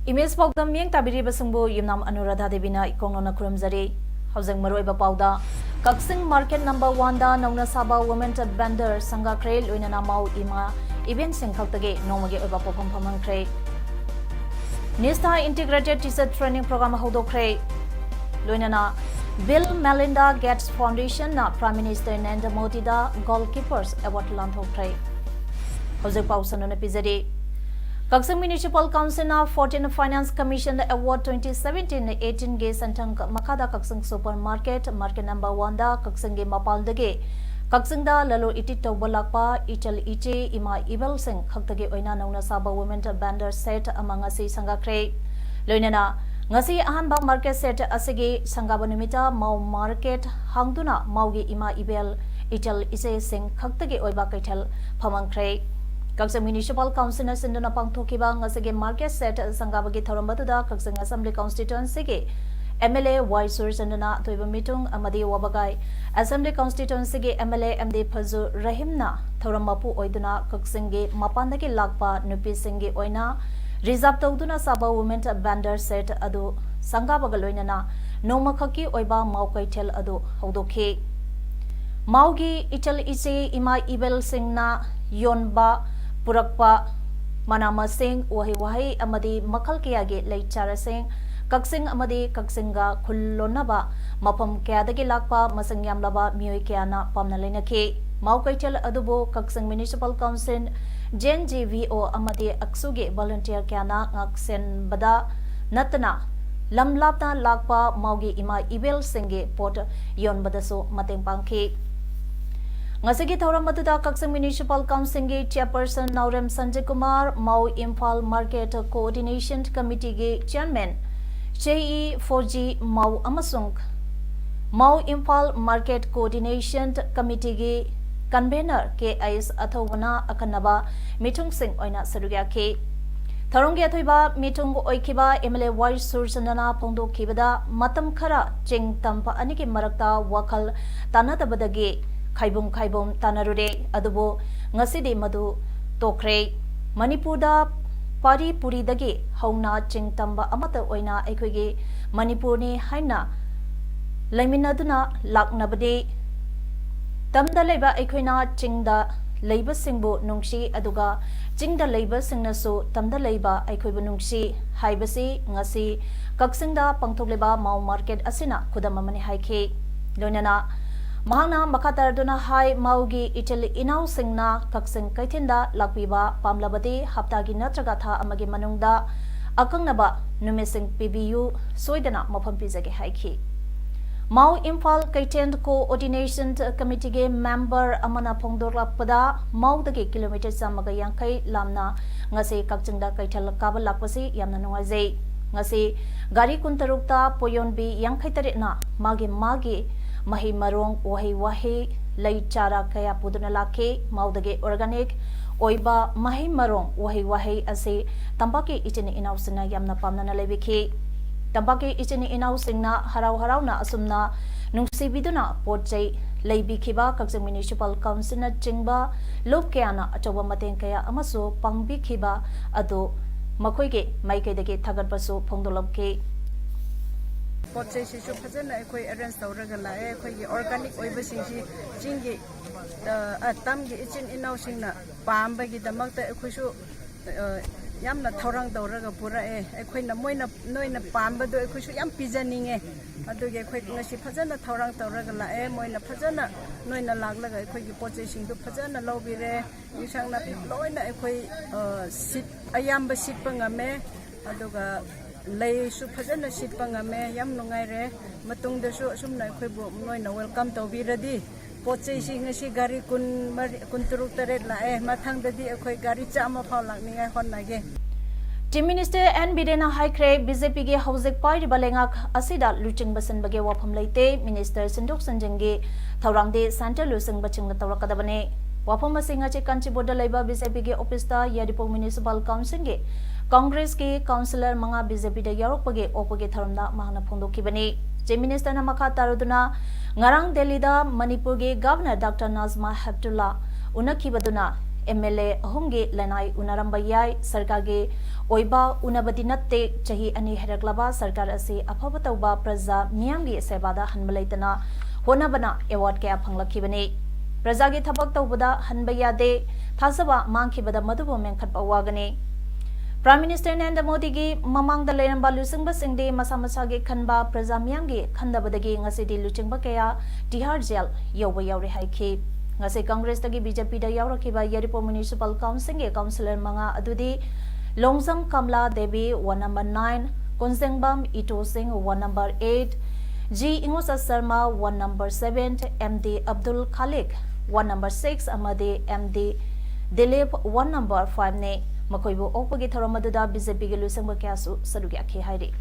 Image Paodam Yang Tabiri Basumbu Yumnam Anuradha Devina Ikongona Kurumzari Housing Maroi Paoda Kaksing Market number 1 da Nona Saba Women Vendor Sanga Kray Luinana Mau Ima Event Singkaktage Nomage Oba Popam Pamang Kray Nista Integrated Teacher Training Program Hodo Kray Luinana Bill Melinda Gates Foundation na Prime Minister Narendra Modi da Goalkeepers Award Lantho Kray Housing Pausanona Pizadi Kaksing Municipal Council na 14 Finance Commission Award 2017-18 ge santang makada Kaksing Supermarket Market number 1 da Kaksing ge mapal dage Kaksing da lalo iti tawbalakpa ichal iche ima ibel sing khaktage oina nauna saba women vendor set among asi sangakre loinana ngasi ahanba market set asige sangaba numita mau market hangduna maugi ima ibel ichal iche sing khaktage oiba kaithal phamangkre Kaksing Municipal Council na sinduna pangthokiba ngasige market set sangabagi thorambatuda Kaksing Assembly Constituency ge MLA Waisur sinduna toiba mitung amadi wabagai Assembly Constituency ge MLA MD Phazu Rahimna thoramapu oiduna Kaksing ge mapandagi lakpa nupi singi oina reserve tawduna saba women vendor set adu sangabaga loinana nomakhaki oiba maukaithel adu hodokhe Maugi ichal iche ima ibel singna yonba Purakpa Manama Singh Wahi Amadi Makal Kiyagi Leichara Singh Kaksing Amadi Kaksinga Kulonaba Mapam Kayadagi Lakpa Masangyam Laba Mui Kiana Pamnalinaki Maukaitel Adubo Kaksing Municipal Council Jen GVO Amadi Aksugi Volunteer Kiana Ngaksen Bada Natana Lamlapna Lakpa Maugi Ima Ibel Singhe Port Yon Badaso Mateng Pangki Ngasigi Thauramatuda Kaksing Municipal Council ge Chairperson Naurem Sanjay Kumar Mau Imphal Market Coordination Committee ge Chairman Chei 4G Mau Amasung Mau Imphal Market Coordination Committee ge Convener KIS Athawana Akanaba Mitung Singh Oina Sarugya ke Tharongge Athoiba Mitung Oikiba MLA Wise Sursanana Pongdo Kibada Matam Khara Ching Tampa Aniki Marakta Wakal Tanatabadage Kaibum Tanarude Adubo Ngasidi Madu Tokre Manipurda Pari Puri Dagi Hauna Ching Tamba Amata Oina Ekwege Manipurni Haina Laiminaduna Laknabade Tamda Leba Equina Chingda Labor Singbo Nungshi Aduga Chingda Labor Singnasu Tamda Leba Equibu Nungshi Haibasi Ngasi Kaksingda Pangtogleba Mau Market Asina Kudamamani Haike Lonana Mahana Makatarduna Hai Maugi Italy Inau Singna Kaksing Kaitinda Lakbiba Pamlabadi Haptagi Natragatha Amagi Manungda Akangnaba Numising PBU Soidana Mopampizagi Haiki Mau Imphal Kaitin Coordination Committee ge member Amana Pongdorlapada Mau Dagi kilometer Samaga Yankai Lamna Ngasi Kakchingda Kaital Kabal Lakpasi Yamna Nuaze Ngasi Gari Kuntarukta Poyonbi Yankai Taritna Magi Mahi Marong Wahi Lai Chara Kaya Puduna Lake Maudage Organic Oiba Mahi Marong Wahi Ase Tambaki Ichini Inausina Yamna Pamna Leviki Tambaki Ichini Inausina Harau na Asumna Nungsi Biduna Portjay Laibi Kiba Kaksing Municipal Council na Chingba Lokeana Achawa Mateng Kaya Amaso Pangbi Kiba Ado Makoige Maikadage Tagarbaso Pongdolabke Potsy Shishu Pazana, arrange the regala, organic oibasi, jingi, tamgi, itchin in Nausina, Pambagi, the Malta Equishu Yamna Torang the Ragapura, Equina Moina, Noina Pamba, the Equishu Yam Pizaning, Aduga Quaking, she Pazana, Torang the regala, Moina Pazana, Noina Lagla, Equi Potsy to Pazana, Lobire, you shall not Loina Equi sit Ayamba Sipangame, Aduga. Lay su phajana sitpanga me yam nungai re matung de su sumna khoi bu noi na welcome to be ready पोचे सिंगसी गाड़ी कुन तुरुक तरेट लाए मथंग ददी अखोई गाड़ी चामा फाव लांगनिंगाय होन्नागे Team Minister N. Bidena Haikre, BJP ge Hauzik Pai Balengak, Asida Luching Basan Bage Wapam Late, Minister Sinduk Sanjangi, Taurangde, Santa Lusing Baching Taurakadabane, Wapama Singachi Kanchi Boda Labor, BJP ge Opista, Yadipo Municipal Council ge, Congress ge, Councillor Manga BJP de Yaropage, Opage Tharanda, Mahana Pundo Kibane, Team Minister Namaka Taruduna, Ngarang Delida, Manipur ge Governor Dr. Nazma Habdullah, Unakibaduna, MLA Ahumge Lanai Unaramba Yai, Sarkage, Oiba Unabadi Natte, Chahi Ani Heraglaba, Sarkar Asi, Apavatoba, Praza, Miamgi Sebada, Hanmalatana, Honabana, Award Gap Hanglakibane, Prazagi Tabak Tobada, Hanbayade, Tasaba, Mankibada Madubo Menkat Awagane. Prime Minister Nanda Modi gi Mamang the Lenamba Lusingba Singde, Masamasagi Kanba, Praza Miamgi, Kandabadagi, Ngasidi Luchingba Kaya, Tihar Jail, Yoba Yauri Haiki. Ngase Congress tagi BJP da yaurakiba Yaripo Municipal Council ge Councillor Manga adudi Longsang Kamla Devi 1 number 9, Konsengbam Ito Singh 1 number 8, G Ingosa Sarma 1 number 7, MD Abdul Khalik 1 number 6, Amade MD Dilip 1 number 5 ne Makoibu Opagi Tharamadada BJP ge Lusingba Kyasu Sadugi Akhi Hairi.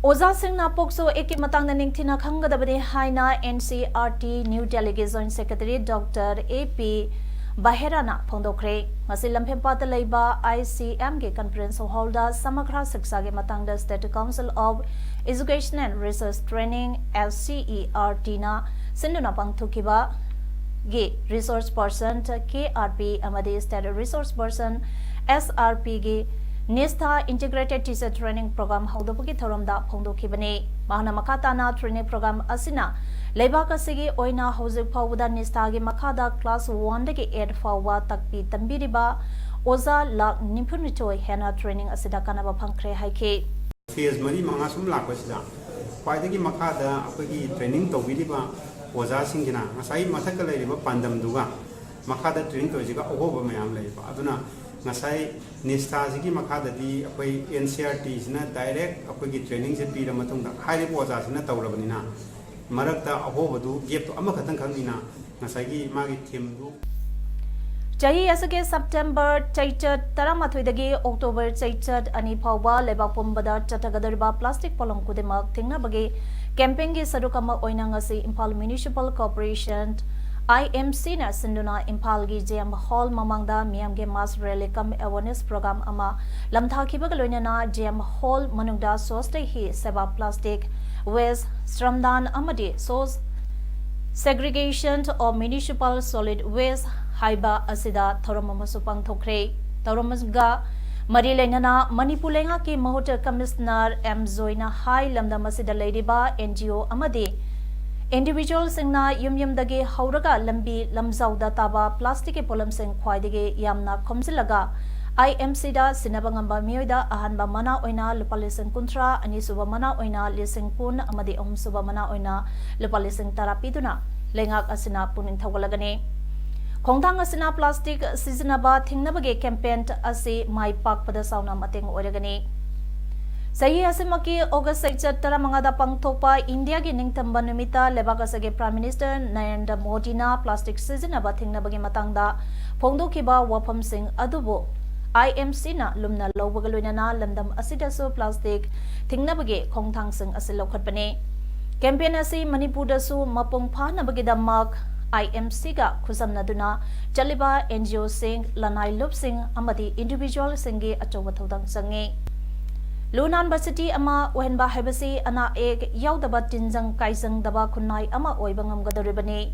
Oza Singh na Pokso Eki Matang na Ningtina Kangadabadi Haina NCRT New Delhi Joint Secretary Dr. AP Baherana Pondokre, Masilam Pempata Laiba ICM ge Conference Holder Samakra Siksa ge Matang State Council of Education and Research Training SCERT na Sinduna Pangtukiba ge Resource Person KRP Amadi State Resource Person SRP ge Nista Integrated Teacher Training Program Haudapuki Thoramda Pondokibane, Mahana Makatana Training Program Asina, Lebaka Sigi Oina Hauzik Pawuda Nistagi Makada Class 1 Degi 8 Fawa Takpi Tambiriba, Oza Lak Nimpunito Hena Training Asida Kanaba Pankre Haike. Phase Mari Mangasum Lakosida, Paidagi Makada, Apagi Training to Vidiba, Oza Singina, Asai Matakala Pandam Duga, Makada Training to Jiga over Mayam Leba, Aduna. Ngasai Nista Zigi Makadadi, Akway NCRT is not direct, Akway training at Pira Matunda, highly was as in a Taurabanina. Marakta Abovadu gave to Amakatan Kanina, Nasagi Magi Timdu. Jahi Asake September Chaichad Taramatwidagi October Chaichad Ani Pawa Lebapumbada Chatagadarba Plastic Polong Kudemak Tingna Bagi Campingi Sadukama Oinangasi Impal Municipal Corporation IMC na Sinduna Impalgi JM Hall Mamangda Miamge Mass Rally Come Awareness Program Ama Lamthaki Bagaloina na JM Hall Manungda Soste Hi Seba Plastic Waste Stramdan Amadi Sos Segregation of Municipal Solid Waste Haiba Asida Thoramasupang Thokre Thoramasga Marilenana Manipulenga ki Mahota Commissioner M Zoina Hai Lamda Masida Ladyba NGO Amadi Individuals in na Yumnam dagi Hauraga Lambi Lamzauda Taba Plastic Polam Sing Quadige Yamna Comsilaga IMC da Sinabangamba Mioida Ahanba Mana Oina Lupalising Kuntra Anisuba Mana Oina Lising Pun Amadi Suba Mana Oina Lupalising Tarapiduna Lengak Asina Punin Tawalagane Kongtang Asina Plastic Seasonaba Tingnabage campaign Asi Mai Park Pada Sauna Mating Oregane Sahi Asimaki August 6 Taramangada Pangtopa India gi Ningtamba Numita Lebakasage Prime Minister Narendra Modi na plastic season abating na bagi matangda Pongdo kiba wapam sing adubo IMC na lumna lawbagaloina na landam asidaso plastic tingna bagi kongtang sing asilokhat bane campaign asi Manipur dasu mapong pha na bagi damak IMC ga khusam naduna chaliba NGO sing lanai lup sing amadi individual singi achowa thodang sangi Lunan Basiti ama Wahenba Hebasi ana ek yaudaba tinjang kaisang daba kunai ama oibangam gadaribani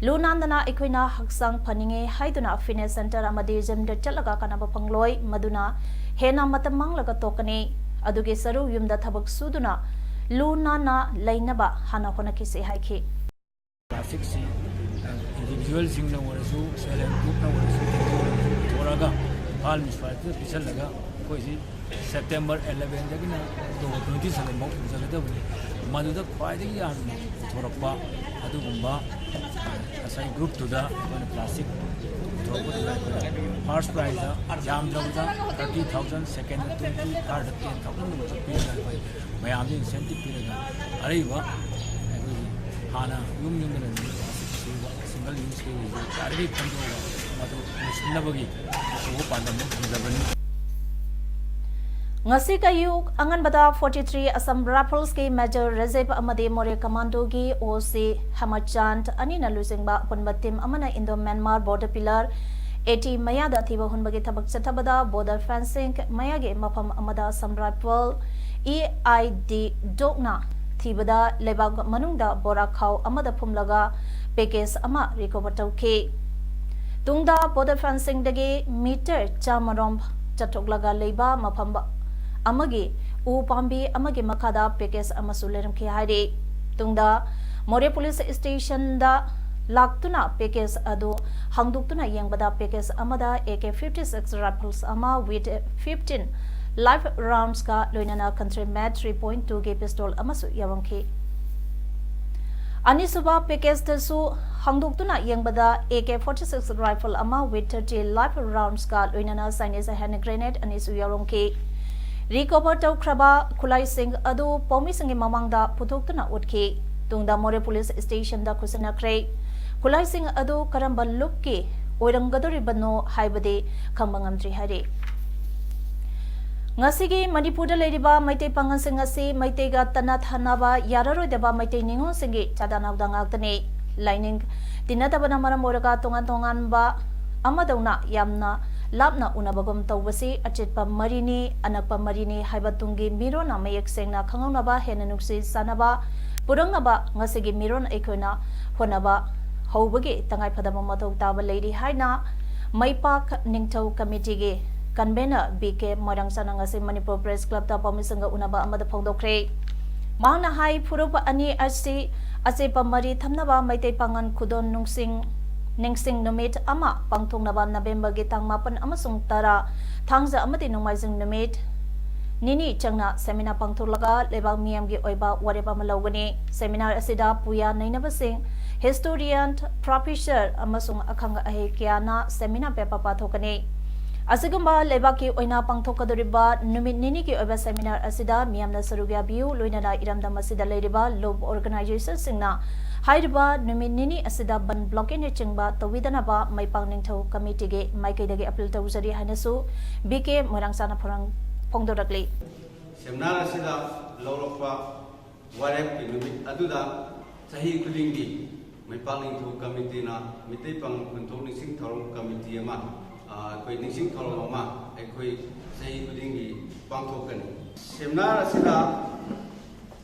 Lunan dana equina haksang paninge haiduna fitness center amadi jemde chalaga kanaba pangloi maduna hena matamang laga tokane aduge saru yumda thabak suduna Lunana lainaba hana honakise haiki traffic si individual singna warasu select group na warasu thoraga hal misfat pisal laga koi September 11 dagina 27 mok jagadabni maduda khwaidagi yamna thorakpa adugumba asai group to the plastic first prize jam dabda 30,000 second 20 third 10,000 mayam incentive piraga ariba ꯍꯥꯟꯅ ꯌꯨꯝꯗ ꯂꯩꯔꯝꯕ single use ꯀꯩ ꯌꯥꯔꯤꯈꯩ ꯈꯟꯗꯣꯛꯑꯒ ꯃꯗꯨ ꯂꯣꯏꯁꯤꯟꯅꯕꯒꯤ ꯑꯆꯧꯕ ꯄꯥꯟꯗꯝ ꯑꯃ ꯊꯝꯖꯕꯅꯤ. ngasi kayuk anganbada 43 Assam Rifles ki Major Rajab amade More Commando gi OC Hamachand anina lusingba punba team amana Indo Myanmar border pillar 80 mayada thiba hunbagi thabak chathabada border fencing mayage mafam amada Assam Rifle EID dogna thibada lebag manungda bora khaw amada phumlaga package ama recover tawki tungda border fencing dagi meter chamarom chatoglaga leiba mafam amagi u pambi amagi makada package amasu leram ki hairi tungda More police station da laktuna package adu hangduktuna yengbada package amada AK-56 rifles ama with 15 live rounds ka loinana country mat 3.2 ge pistol amasu yawanki anisuba package tasu hangduktuna yengbada AK-46 rifle ama with 30 live rounds ka loinana Chinese hand grenade anisu yawanki recover tawkraba khulai sing adu pomi singi mamangda puthokna utki tungda More police station da kusana krai khulai sing adu karamba lukki oirangadori bano haibade khambangamdri hari ngasigi manipur da leriba maitei pangan sing asi maitei ga tana thanaba yararoi deba maitei ningon singi chadana udangakdani lining tinadabana maram oraga tongan tongan ba amadawna yamna lapna unabagom tawbasi achitpa marini anakpa marini haibatungi mirona mayek sengna khangonaba henanuksi sanaba purangnaba ngasigi miron ekoina honaba hobagi tangai phadama mathau taba leiri haina maipak ningthau committee ge convener BK Moirangsana ngasi Manipur Press Club ta pamisanga unaba amada phongdokre mangna hai phurupa ani asi asepa mari thamnaba maitei pangan khudon nungsing Ningsing numit ama pangthongnaba November gi tangma pan amasung tara thangja amati nungmaijing numit nini changna seminar pangtholaga lebak miyam gi oiba wareba malawgani seminar asida puya nainabasing historian professor amasung akhanga ahe kyana seminar paper pathokani asigumba lebaki oina pangthokadoriba numit nini gi oiba seminar asida miyamna sarugya biu loinana iramda masida leiriba lob organization singna Hairiba numit nini asida ban blocking chingba tawidanaba maipang ningthau committee ge maikaidagi appeal tawjari hanasu BK Moirangsana phongdorakli seminar asida lawrokpa warep ki numit aduda sahi khudingi maipang ningthau committee na mitei pang kunthok ningsing thorong committee ama koi ningsing thorong ama ekoi sahi khudingi pangthokani seminar asida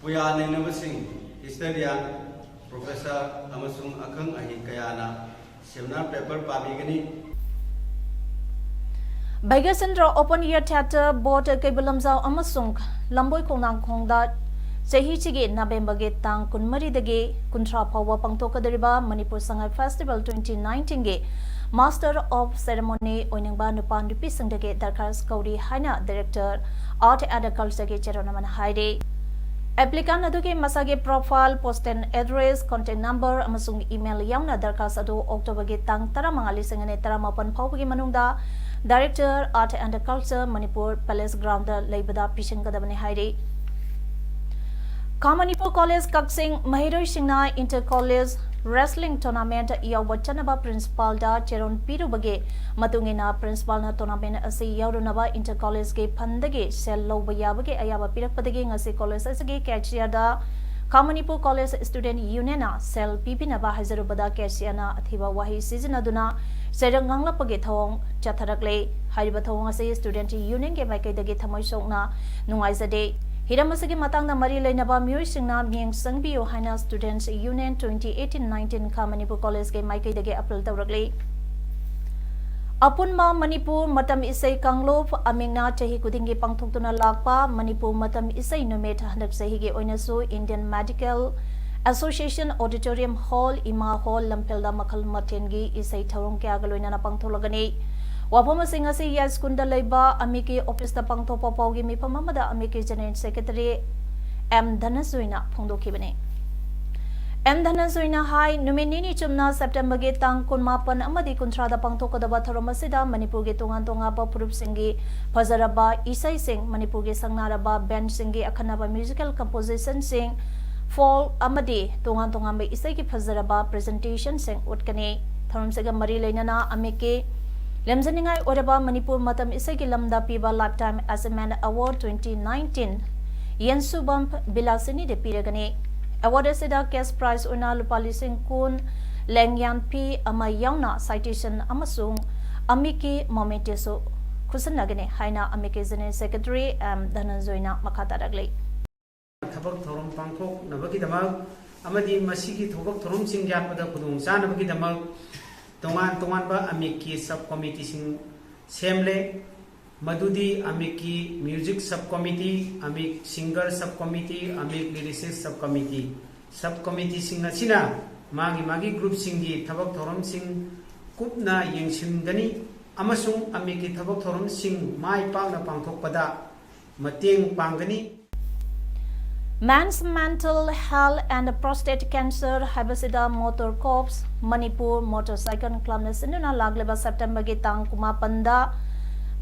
puya nainabasing historian Professor amasung akhang ahi kayana seminar paper pabigani Baigasandra Open Year Theatre Board Kaibalamjau amasung Lamboi Kongnang Khongda Chahi chigi November ge tang kunmari dagi kunthra phawa pangthokadariba Manipur Sangai Festival 2019 ge Master of Ceremony oiningba nupa nupi singdage darkhas kauri haina Director Art and Culture ge cheronaman haide Applicant aduge masage profile, post and address, contact number, amasung email yauna darkas adu October ge tang taramang alisingane taramapan phawbagi manungda Director Art and Culture Manipur Palace Ground leibada pishingadabani hairi Kamanipur College Kaksing Mahiroi Singna Inter College Wrestling Tournament yawachanaba principal da cheron pirubage matungina principal na tournament asi yaurunaba Inter College ge phandage sel loba yabage ayaba pirakpadage ngasi college asige cashier da Kamanipur College Student Union na sel pipinaba hazarubada cashier na athiba wahi season aduna serangangla page thong chatharakle hariba thong asi student union ge maikaidage thamai sokna nungaizade Hiramasagi matangna mari lainaba miyoi singna miyeng sangbiyo haina Students Union 2018-19 ka Manipur College ge maikaidage appeal tawrakli Apunma Manipur matam isai kanglop amingna chahi kudingi pangthoktuna lakpa Manipur matam isai numit handak chahi ge oinasu Indian Medical Association Auditorium Hall Ima Hall Lampelda makhal mathengi isai thorong kya galoina pangtholagani Wapama Singasi Yas Kunda Laiba Amiki Office the Pangto Popogi Mipamada Amiki General Secretary M. Dhanasuina Pongdokibane. M. Dhanasuina High Numinini Chumna September Getang Kunmapan Amadi Kuntra the Pangto Kodaba Thoromasida Manipugi Tungantonga Purup Singi Pazaraba Isai Sing Manipugi Sangnaraba Ben Singi Akanaba Musical Composition Sing fall amadi tongan tongan be isai ki phazaraba presentation seng utkani tharum sega mari leinana ameke lemzaningai oraba Manipur matam isai ki lamda piba lifetime achievement award 2019 yensu bump bilasini de piragani award sida cash prize una lupalising kun lengyan p ama yauna citation amasung amiki momenteso kusanagane haina amike zene secretary dhananjoina makata dagle thobak thorom pangthok nabaki damak amadi masigi thobak thorom sing yapda khudung cha nabaki damak tongan ba amiki sub committee sing semle madudi amiki music sub committee amik singer sub committee amik lyricist sub committee sing asina magi group singi thobak thorom sing kupna yengsimgani amasung amiki thobak thorom sing mai pakna pangthokpada mateng pangani. Man's mental health and prostate cancer habasida motor corps Manipur motorcycle club na sinuna lagleba September gi tang kumapanda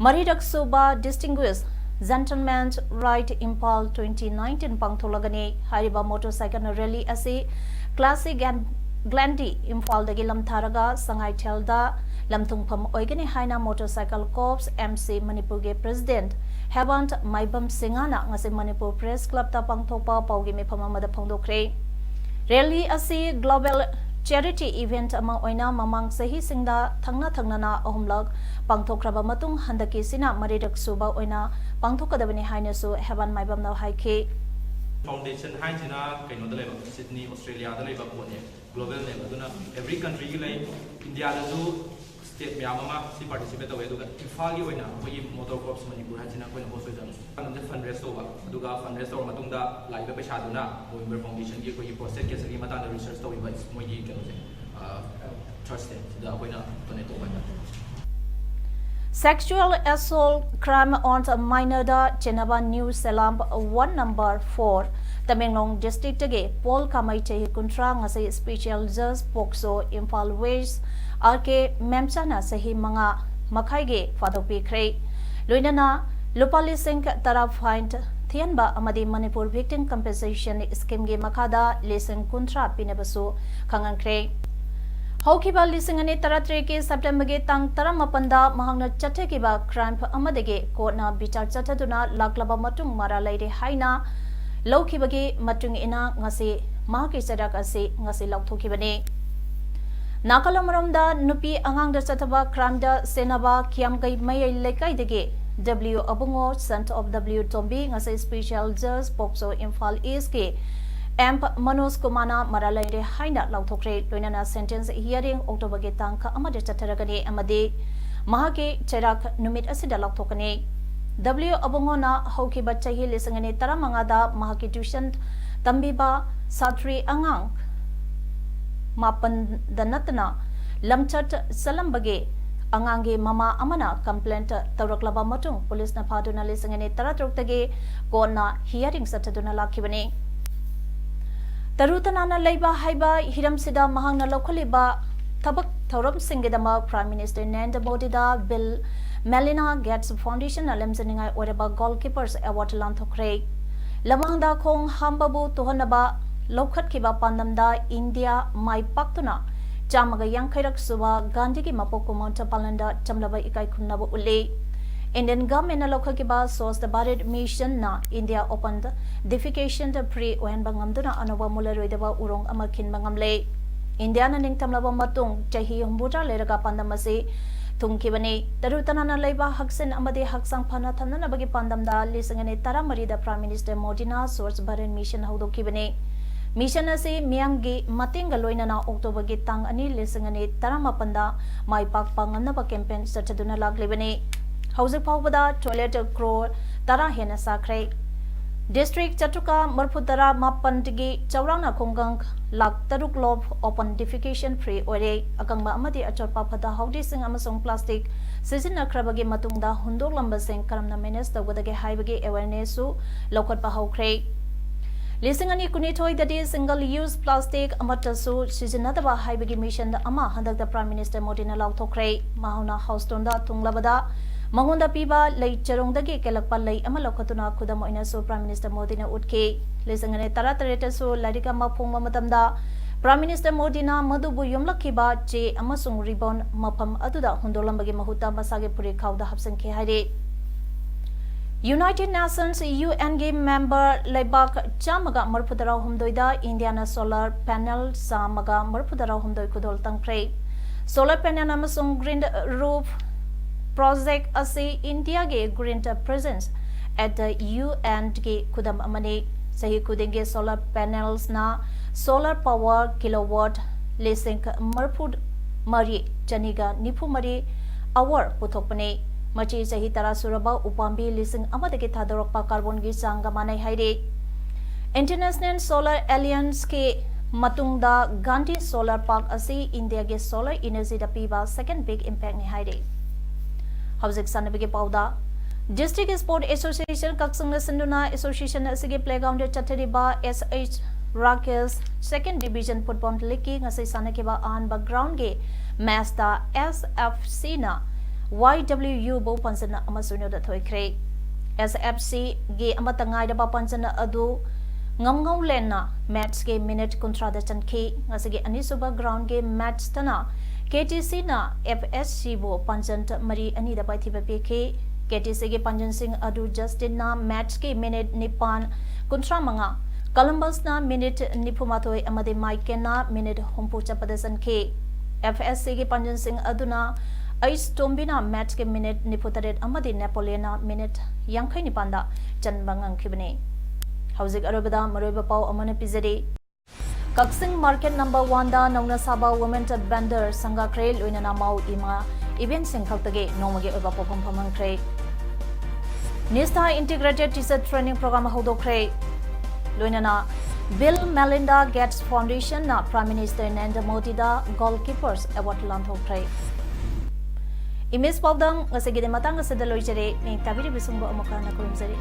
maridak suba distinguished gentleman's right impal 2019 pangtholagani hariba motorcycle rally ase classic and Glandy impal dagi lamtharaga sangai thelda lamthungpham oigani haina motorcycle corps MC Manipur ge president Hevant Maibam Singana ngase Manipur Press Club ta pangthokpa paugi me phamamada phongdokre rally ase global charity event ama oina mamang sahi singda thangna na ahumlak pangthokraba matung handaki sina maridak suba oina pangthokadabani haina su Hevant Maibam na haike foundation haina kaino da leba Sydney Australia da leba pone global level duna every country gi lai India da du state mama si participate away duga ifali oina koi motor corps Manipur hachina koi na hoso jam anum fundraise over duga fundraise over matung da laiba paisa duna November foundation gi koi process ke sagi mata research to iba moi gi kano se trust da koi na donate over. Sexual assault crime on a minor da Chenaba New Zealand 1 number 4 Tamenglong district ge Paul Kamai Chehi Kuntra ngase special judge Pokso Imphal West RK Memchana sahi manga makhai ge fadopi khrei loinana lupali sing tara find thianba amadi Manipur victim compensation scheme ge makhada lesson kuntra pinabasu khangan khrei haukiba lising ani taratri ke September ge tang taramapanda mahangna chathekiba crime amadege kotna bichar chathaduna laklaba matung mara laire haina lawkhibagi matung ina ngase mahaki sadak ase ngase laukthokibani Nakalamaromda nupi angang da chathaba crime da senaba kiamgai mayai lekai dege W Abungo son of W Tombi ngase special judge Pokso Imphal East ke Amp Manoj Kumana Maralaire Haina Lauthokre Loinana sentence hearing October ge tangka amade chatharagani amade mahake cherak numit asida lauthokani W Abungo na haukiba chahi lisangani taramanga da mahaki tuition tambiba satri angang mapan danatna lamchat salambage angange mama amana complaint tawraklaba matung police na phaduna lisangani taratroktage kona hearing sataduna lakhibani Tarutanana Laiba Haiba Hiramsida Mahangna Lokaliba Tabak Thorum Singidama Prime Minister Narendra Modi da Bill Melina Gates Foundation Alemzaninga Oreba Goalkeepers Award Lanthokre Lamangda Kong Hambabu Tohanaba Lokhat Kiba Pandamda India Mai Paktuna Jamaga Yankairak Suba Gandhi ki Mapokumonta Palanda Chamlaba Ikai Kunaba Ule Indian government na local kiba source the Bharat mission na India opened defecation the pre when bangamduna anova mularoidaba urong amakin bangamle India na ning tamlaba matung chahi humbuta leraga pandamase tungkibani tarutana na leiba haksen amade haksang phana thamna bagi pandamda lisangane taramari da Prime Minister Modi na source Bharat mission haudokibani mission ase miamgi matinga loina na October gi tang ani lisangane taramapanda mai pak panganna ba campaign sachaduna laglibani Housing Pawada toilet crore Tara Hena Sakre District Chatuka Murputara Mapantigi Chaurana Kongang Lak Taruk Lob Open Defecation Free Ore Akangba Amadi Achorpa Pada Haudi Sing Amasong Plastic Season Akrabagi Matungda Hundok Lamba Sing Karamna Menes the Wadage Haibagi Awareness Su Lokat Bahokre Lisingani Kunitoi that is single use plastic Amatasu Seasonadaba Haibagi Mission the Ama Handak the Prime Minister Modina Lautokre Mahona House Tonda Tunglabada Mangonda piba lay charongdagi kelakpa lay ama lokatuna khudam oina so Prime Minister Modi na utke lesangane taratareta so larika mapung matamda Prime Minister Modi na madubu yumlakiba che amasung ribon mapam aduda hundolambagi mahuta masage puri khawda hapsanke haire United Nations UN game member Laibak Chamaga Marpudara Humdoida Indiana Solar Panel Samaga Marpudara Humdoi Kudol Tangkre Solar Panel Amasung Green Roof Project Asi India ge Green Presence at the UN ge Kudam Amane Sahi Kudenge Solar Panels na Solar Power Kilowatt Lesink Marpud Mari Janiga Nipu Mari Hour Putopane Machi Sahi Tara Suraba Upambi Lising Amadeki Tadorokpa Carbon Gi Sangamane Haide International Solar Alliance ke Matungda Gandhi Solar Park Asi India ge Solar Energy da piba second big impact ni Haide Hauzik Sanabige Pauda District Sport Association Kaksang Sanduna Association Asige Playground Chatariba SH Rakesh Second Division Football League Ngasi Sanakiba on background ge Master SFC na YWU bo pansana amasuno da thoikre SFC ge amatangai da ba pansana adu ngamngau lenna match ge minute kontra da chanke ngasige anisuba ground ge match tana KTC na FSC bo pansant mari ani da pai thiba pk KTC ge panjan singh adu Justin na match ge minute nipan kontra manga Columbus na minute nipumathoi amade Mike na minute hompu chapadesan ke FSC ge panjan singh aduna Ais Tombina match ke minute niputaret amadi Napoleona minute yangkai nipanda chanbangang kibane Hauzik Arabada Maroiba Pau Amana Pizade Kaksing Market number 1 da Nongna Saba Women Vendor Sangha Kre Luina Mau Ima event singkaktage nomage oba popam phamang kre Nista Integrated Teacher Training Program Hodokre Luina Bill Melinda Gates Foundation na Prime Minister Narendra Modi da Goalkeepers Award lanthokre Image Paodam ngasige de matang sa daloy jare ning tabiri bisungbo amakana kurumjare